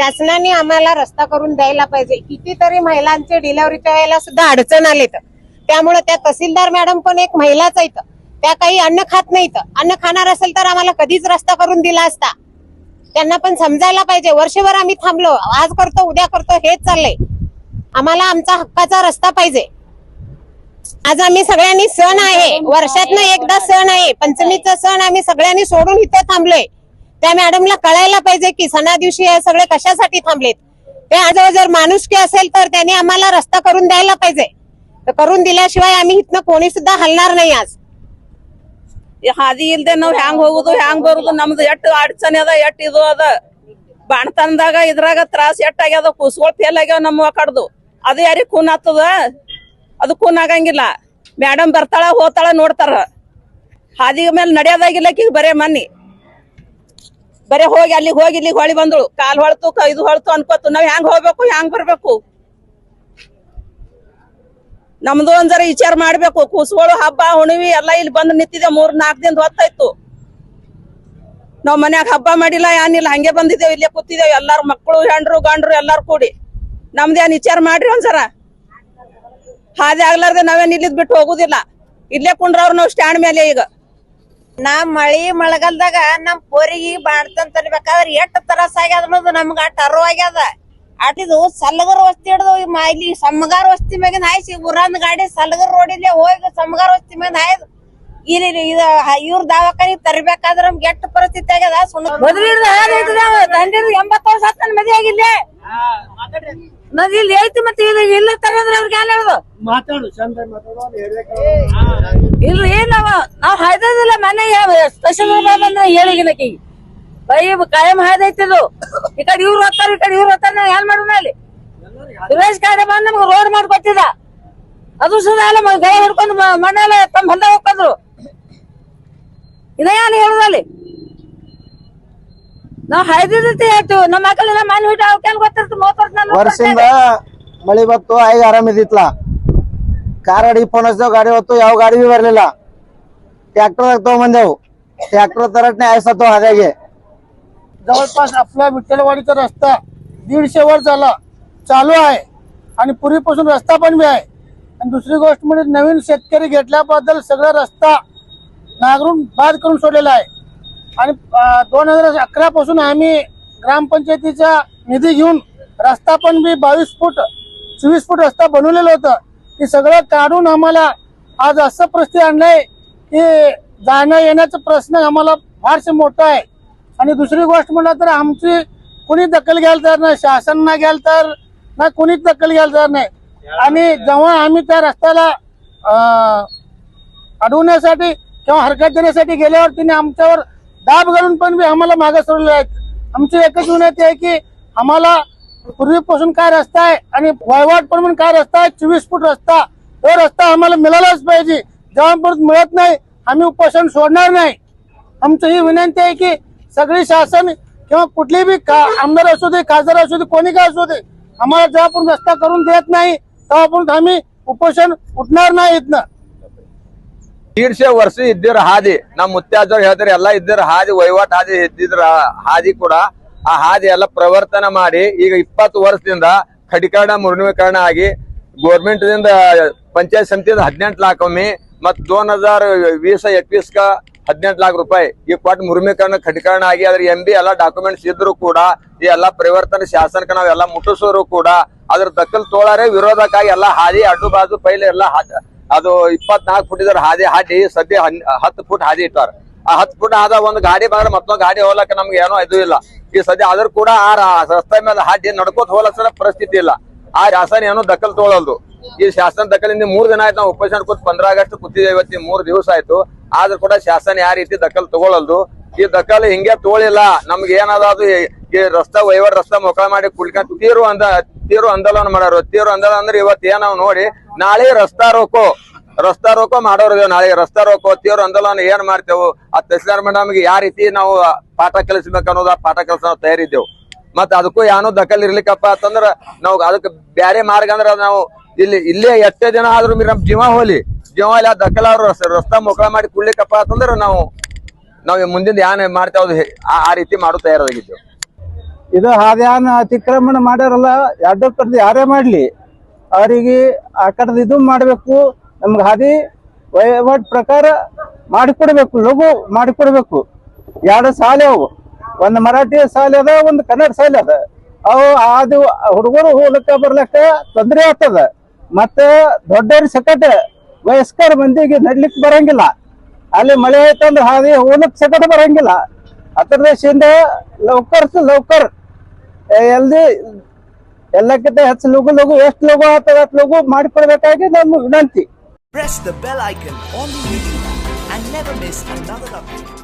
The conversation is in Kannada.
शासनाने आम्हाला रस्ता करून द्यायला पाहिजे। कितीतरी महिलांचे डिलिव्हरीच्या वेळेला सुद्धा अडचण आलेत, त्यामुळे त्या तहसीलदार मॅडम पण एक महिलाच आहेत, त्या काही अन्न खात नाहीत। अन्न खाणार असेल तर आम्हाला कधीच रस्ता करून दिला असता। त्यांना पण समजायला पाहिजे। वर्षभर आम्ही थांबलो, आज करतो उद्या करतो हेच चाललंय। आम्हाला आमचा हक्काचा रस्ता पाहिजे। आज आम्ही सगळ्यांनी सण आहे, वर्षातनं एकदा सण आहे, पंचमीचा सण आम्ही सगळ्यांनी सोडून इथे थांबलोय। त्या मॅडमला कळायला पाहिजे की सणा दिवशी हे सगळे कशासाठी थांबलेत। ते आज जर माणुसकी असेल तर त्यांनी आम्हाला रस्ता करून द्यायला पाहिजे। तर करून दिल्याशिवाय आम्ही इथनं कोणी सुद्धा हलणार नाही। आज ಹಾದಿ ಇಲ್ದೆ ನಾವ್ ಹ್ಯಾಂಗ್ ಹೋಗುದು ಹ್ಯಾಂಗ್ ಬರುದು ನಮ್ದು ಎಷ್ಟ್ ಅಡಚಣೆ ಅದ ಎಷ್ಟ್ ಇದು ಅದ ಬಾಣತನದಾಗ ಇದ್ರಾಗ ತ್ರಾಸ ಎಷ್ಟ್ ಆಗ್ಯದ ಕೂಸ್ಗಳು ಫೇಲ್ ಆಗ್ಯಾವ ನಮ್ಮ ಕಡ್ದು ಅದು ಯಾರಿಗ್ ಖೂನ್ ಆಗ್ತದ ಅದು ಖೂನ್ ಆಗಂಗಿಲ್ಲ ಮೇಡಮ್ ಬರ್ತಾಳ ಹೋತಾಳ ನೋಡ್ತಾರ ಹಾದಿ ಮೇಲೆ ನಡೆಯೋದಾಗಿಲ್ಲ ಈಗ ಬರೇ ಮನ್ನಿ ಬರೇ ಹೋಗಿ ಅಲ್ಲಿಗೆ ಹೋಗಿ ಇಲ್ಲಿಗೆ ಹೊಳಿ ಬಂದಳು ಕಾಲ್ ಹೊಳ್ತು ಇದು ಹೊಳ್ತು ಅನ್ಕೋತು ನಾವ್ ಹ್ಯಾಂಗ್ ಹೋಗ್ಬೇಕು ಹ್ಯಾಂಗ್ ಬರ್ಬೇಕು ನಮ್ದು ಒಂದರ ವಿಚಾರ ಮಾಡ್ಬೇಕು ಕೂಸುಗಳು ಹಬ್ಬ ಹುಣಿವಿ ಎಲ್ಲಾ ಇಲ್ಲಿ ಬಂದು ನಿಂತಿದೆ 3-4 ದಿನ ಹೊತ್ತಾಯ್ತು ನಾವ್ ಮನ್ಯಾಗ ಹಬ್ಬ ಮಾಡಿಲ್ಲ ಏನಿಲ್ಲ ಹಂಗೆ ಬಂದಿದ್ದೇವೆ ಇಲ್ಲೇ ಕೂತಿದ್ದೇವೆ ಎಲ್ಲಾರು ಮಕ್ಕಳು ಹೆಂಡ್ರು ಗಂಡ್ರು ಎಲ್ಲಾರು ಕೂಡಿ ನಮ್ದೇನ್ ವಿಚಾರ ಮಾಡ್ರಿ ಒಂದ್ಸರ ಹಾದಿ ಆಗ್ಲಾರ್ದೆ ನಾವೇನ್ ಇಲ್ಲಿದ್ ಬಿಟ್ಟು ಹೋಗುದಿಲ್ಲ ಇಲ್ಲೇ ಕುಂಡ್ರವ್ರು ನಾವ್ ಸ್ಟ್ಯಾಂಡ್ ಮೇಲೆ ಈಗ ಮಳಿ ಮಳೆಗಾಲದಾಗ ನಮ್ ಪೋರಿಗೆ ಬಾಡ್ತಂತ ತರ್ಬೇಕಾದ್ರೆ ಎಷ್ಟ್ ತ್ರಾಸ ಆಗ್ಯದ ಅನ್ನೋದು ನಮ್ಗ ಅಟ್ ಅರಿವು ಆಗ್ಯದ ಆಟಿದು ಸಲಗರ್ ವಸ್ತಿ ಹಿಡ್ದು ಇಲ್ಲಿ ಸಮಗಾರ್ ವಸ್ತಿ ಮ್ಯಾಗಿನ ಹಾಯ್ಸಿ ಊರಂದ್ ಗಾಡಿ ಸಲಗರ್ ರೋಡಿಲ್ಲೇ ಹೋಗಿ ಸಮಗಾರ್ ವಸ್ತಿ ಮ್ಯಾಗ ಹಾಯ್ದು ಇಲ್ಲಿ ಇವ್ರ ದವಾಖಾನಿ ತರ್ಬೇಕಾದ್ರ ನಮ್ಗೆ ಎಷ್ಟ್ ಪರಿಸ್ಥಿತಿ ಆಗ್ಯದ ದಂಡಿರ್ 80 ವರ್ಷ ಆತ್ ನನ್ ಮದ್ವೆ ಆಗಿಲ್ಲ ನದ್ ಇಲ್ಲಿ ಐತಿ ಮತ್ತೆ ಇಲ್ಲ ತರದ್ರ ಅವ್ರಿಗೆ ಏನ್ ಹೇಳುದು ಇಲ್ರಿ ನಾವ್ ಹಾಯ್ದಿಲ್ಲ ಮನೆ ಸ್ಪೆಷಲ್ ಬಂದ್ರೆ ಹೇಳಿಗಿನಕಿ ಕಾಯಂ ಹಾಯ್ದೈತಿದು ಈ ಕಡೆ ಇವ್ರು ಹೋಗ್ತಾರ ಈ ಕಡೆ ಇವ್ರು ಹೋಗ್ತಾರ ಏನ್ ಮಾಡೋಣ ಅಲ್ಲಿ ಸುರೇಶ್ ಕಾಡೆ ಬಂದ್ ನಮ್ಗೆ ರೋಡ್ ಮಾಡ್ಕೊಟ್ಟಿದ ಅದು ಸುಧಾ ಅಲ್ಲ ಗೈ ಹಿಡ್ಕೊಂಡು ಮನೆಯಲ್ಲ ತಮ್ಮ ಹೊಲ್ದ ಹೋಗ್ಕೊಂಡ್ರು ಇದೇನು ಹೇಳುದಲ್ಲಿ ನಾವ್ ಹಾಯ್ದಿದ್ದೆ ಆಯ್ತು ನಮ್ಮ ಮಕ್ಕಳೆಲ್ಲ ಮನೆ ಬಿಟ್ಟು ಅವಕ್ಕೆ ಗೊತ್ತಿರ್ತು ವರ್ಷದಿಂದ ಮಳಿ ಬತ್ತು ಆಗ ಆರಾಮಿದಿತ್ಲ ಕಾರ್ ಗಾಡಿ ಫೋನ್ ಹಚ್ಚಿದೆವು ಗಾಡಿ ಹೊತ್ತು ಯಾವ ಗಾಡಿ ಬಿ ಬರ್ಲಿಲ್ಲ ट्रॅक्टर तಗೊಂಬಂದೆವು ट्रॅक्टर तरटने आयसतो हाद्यागे जवळपास आपला विठ्ठलवाडीचा रस्ता 150 वर्ष झाला चालू आहे आणि पूर्वीपासून रस्ता पण बी आहे आणि दुसरी गोष्ट म्हणजे नवीन शेतकरी घेतल्याबद्दल सगळा रस्ता नांगरून बाद करून सोडलेला आहे आणि 2011 पासून आम्ही ग्रामपंचायतीचा निधी घेऊन रस्ता पण बी 22 फूट 24 फूट रस्ता बनवलेला होता ते सगळं काढून आम्हाला आज असं परिस्थिती आणलंय की जाणं येण्याचा प्रश्न आम्हाला फारसे मोठा आहे आणि दुसरी गोष्ट म्हणलं तर आमची कोणी दखल घ्यायला तयार नाही शासन ना घ्यायला तयार नाही कोणीच दखल घ्यायला तयार नाही आणि जेव्हा आम्ही त्या रस्त्याला अडवण्यासाठी किंवा हरकत देण्यासाठी गेल्यावर तिने आमच्यावर दाब घालून पण बी आम्हाला मागे सोडले आहेत आमची एकच विनंती आहे की आम्हाला पूर्वीपासून काय रस्ता आहे आणि वहिवाट पण म्हणून काय रस्ता आहे 24 फूट रस्ता तो रस्ता आम्हाला मिळालाच पाहिजे जेव्हापर्यंत मिळत नाही आम्ही उपोषण सोडणार नाही आमची ही विनंती आहे की सगळी शासन किंवा कुठली बी आमदार असू दे खासदार असू दे कोणी काय असू दे आम्हाला जेव्हापर्यंत रस्ता करून देत नाही तेव्हापर्यंत आम्ही उपोषण उठणार नाही इथनं 150 ವರ್ಷ ಇದ್ದಿರ ಹಾದಿ ನಮ್ಮ ಮುತ್ಯಾಜರು ಹೇಳ್ತಾರೆ ಎಲ್ಲ ಇದ್ದಿರ ಹಾದಿ ವಹಿವಾಟ್ ಹಾದಿ ಇದ್ದಿದ್ರ ಹಾದಿ ಕೂಡ ಆ ಹಾದಿ ಎಲ್ಲ ಪ್ರವರ್ತನ ಮಾಡಿ ಈಗ 20 ವರ್ಷದಿಂದ ಖಡೀಕರಣ ಮುರ್ಣೀಕರಣ ಆಗಿ ಗೌರ್ಮೆಂಟ್ ದಿಂದ पंचायत समिति 18 लाख में मत 2020-21 का 18 लाख रुपए ये क्वाट मुर्मीकरण खडीकरण आगे अದ್ರ MB ಎಲ್ಲ ಡಾಕ್ಯುಮೆಂಟ್ಸ್ ಇದ್ರು ಕೂಡ ಈ ಎಲ್ಲ ಪರಿವರ್ತನೆ ಶಾಸನಕ್ಕೆ ನಾವೆಲ್ಲ ಮುಟ್ಟಿಸೋರು ಕೂಡ ಅದ್ರ ದಕ್ಕಲ್ ತೋಳಾರೆ ವಿರೋಧಕ್ಕಾಗಿ ಎಲ್ಲ ಹಾದಿ ಅಡ್ಡು ಬಾಜು ಪೈಲೆ ಎಲ್ಲ ಅದು 24 ಫುಟ್ ಇದ್ರ ಹಾದಿ ಸದ್ಯ 10 ಫುಟ್ ಹಾದಿ ಇಟ್ಟಾರ ಆ 10 ಫುಟ್ ಆದ ಒಂದು ಗಾಡಿ ಬಂದ್ರೆ ಮತ್ತೊಂದು ಗಾಡಿ ಹೋಗ್ಲಕ್ಕ ನಮ್ಗೆ ಏನೋ ಇದು ಇಲ್ಲ ಈ ಸದ್ಯ ಅದ್ರ ಕೂಡ ಆ ರಸ್ತೆ ಮೇಲೆ ಹಾದಿ ನಡ್ಕೋತ ಹೋಗ್ಲಕ್ಕ ಪರಿಸ್ಥಿತಿ ಇಲ್ಲ ಆ ಶಾಸನ ಏನೋ ದಕ್ಕಲ್ ತೋಳಲ್ದು ಈ ಶಾಸನ ದಖಲಿಂದ 3 ದಿನ ಆಯ್ತು ನಾವು ಉಪೋಷಣ ಕೂತ್ 15 ಆಗಸ್ಟ್ ಕೂತಿದ್ದೇವೆ ಇವತ್ತಿ 3 ದಿವಸ ಆಯ್ತು ಆದ್ರೂ ಕೂಡ ಶಾಸನ ಯಾವ ರೀತಿ ದಖಲ್ ತಗೊಳ್ಳಲ್ದು ಈ ದಖಲ್ ಹಿಂಗೆ ತೋಳಿಲ್ಲ ನಮ್ಗೆ ಏನದ ಅದು ಈ ರಸ್ತಾ ವಹಿವಾಟ್ ರಸ್ತಾ ಮೊಕಳ ಮಾಡಿ ಕುಡ್ಕೊಂಡ್ ತೀರು ಆಂದೋಲನ ಮಾಡೋರು ತೀರು ಆಂದೋಲನ ಅಂದ್ರೆ ಇವತ್ತು ಏನಾವ್ ನೋಡಿ ನಾಳೆ ರಸ್ತಾ ರೋಕೋ ಮಾಡೋರು ನಾಳೆ ರಸ್ತಾ ರೋಕೋ ತೀವ್ರ ಆಂದೋಲನ ಏನ್ ಮಾಡ್ತೇವೆ ಆ ತಹಸೀಲ್ದಾರ್ ಮೇಡಮ್ಗೆ ಯಾವ ರೀತಿ ನಾವು ಪಾಠ ಕಲಿಸ್ಬೇಕು ಅನ್ನೋದು ಆ ಪಾಠ ಕಲಿಸ ನಾವು ತಯಾರಿದ್ದೇವು ಮತ್ ಅದಕ್ಕೂ ಏನೋ ದಖಲ್ ಇರ್ಲಿಕ್ಕಪ್ಪ ಅಂತಂದ್ರ ನಾವು ಅದಕ್ಕೆ ಬ್ಯಾರೆ ಮಾರ್ಗ ಅಂದ್ರ ನಾವು ಇಲ್ಲೇ ಎಷ್ಟೇ ದಿನ ಆದ್ರೂ ನಮ್ ಜೀವ ಹೋಲಿ ಆ ದಖಲ್ ಅವ್ರು ರಸ್ತಾ ಮೊಕಳ ಮಾಡಿ ಕುಡ್ಲಿಕ್ಕಪ್ಪ ಅಂತಂದ್ರ ನಾವು ಮುಂದಿನ ಏನ್ ಮಾಡ್ತೇವೆ ಆ ರೀತಿ ಮಾಡೋ ತಯಾರಾಗಿದ್ದೇವೆ ಇದು ಹಾದ್ಯಾನ ಅತಿಕ್ರಮಣ ಮಾಡ್ಯಾರಲ್ಲ, ಎರಡು ಕಡ್ದು ಯಾರೇ ಮಾಡ್ಲಿ ಅವರಿಗೆ ಆ ಕಡ್ದು ಇದು ಮಾಡ್ಬೇಕು. ನಮ್ಗೆ ಹಾದಿ ವಹಿವಾಟ್ ಪ್ರಕಾರ ಮಾಡಿಕೊಡ್ಬೇಕು, ಲಘು ಮಾಡಿಕೊಡ್ಬೇಕು. ಎರಡು ಶಾಲೆ ಅವು, ಒಂದು ಮರಾಠಿ ಶಾಲೆ ಅದ, ಒಂದು ಕನ್ನಡ ಶಾಲೆ ಅದ. ಅವು ಅದು ಹುಡುಗರು ಹೋಗ್ಲಿಕ್ಕ ಬರ್ಲಕ್ಕ ತೊಂದರೆ ಆಗ್ತದ. ಮತ್ತೆ ದೊಡ್ಡವ್ರ ಸಕಟ ವಯಸ್ಕರ ಮಂದಿಗೆ ನಡ್ಲಿಕ್ಕೆ ಬರಂಗಿಲ್ಲ. ಅಲ್ಲಿ ಮಳೆ ಆಯ್ತಂದ್ರೆ ಹಾದಿ ಹೋಗ್ಲಿಕ್ಕೆ ಸಕಟ ಬರಂಗಿಲ್ಲ. ಅದ್ರ ದೇಶದಿಂದ ಲೌಕರ್ ಎಲ್ದಿ ಎಲ್ಲಕ್ಕಿಂತ ಹೆಚ್ಚು ಲಘು ಎಷ್ಟು ಲಘು ಆಗ್ತದೆ ಅಷ್ಟು ಲಘು ಮಾಡಿಕೊಡ್ಬೇಕಾಗಿ ನಮ್ಮ ವಿನಂತಿ. Press the bell icon on the video and never miss another update.